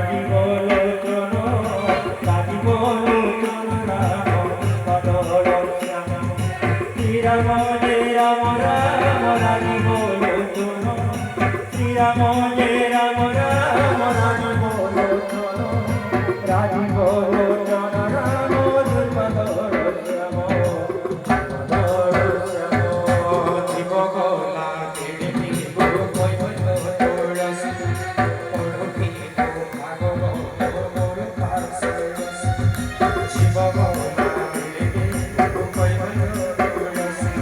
রাজীব লোচন রাজীব লোচন রাম বদল শ্যাম শ্রীরাম জয় রাম রাম রাজীব লোচন শ্রীরাম জয় রাম রাম রাজীব লোচন রাজীব লোচন রাম দুর্বদল শ্যাম বদল শ্যাম জীব গোলা তেড়ে গুরু কৈবল্য তুলসী পড়ুতি ভাগবত মোর পাশে শিব গোলা তেড়ে গুরু কৈবল্য তুলসী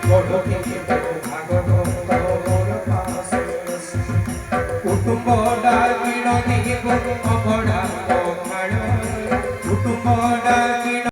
পড়ুতি ভাগবত মোর পাশে কুটুম্ব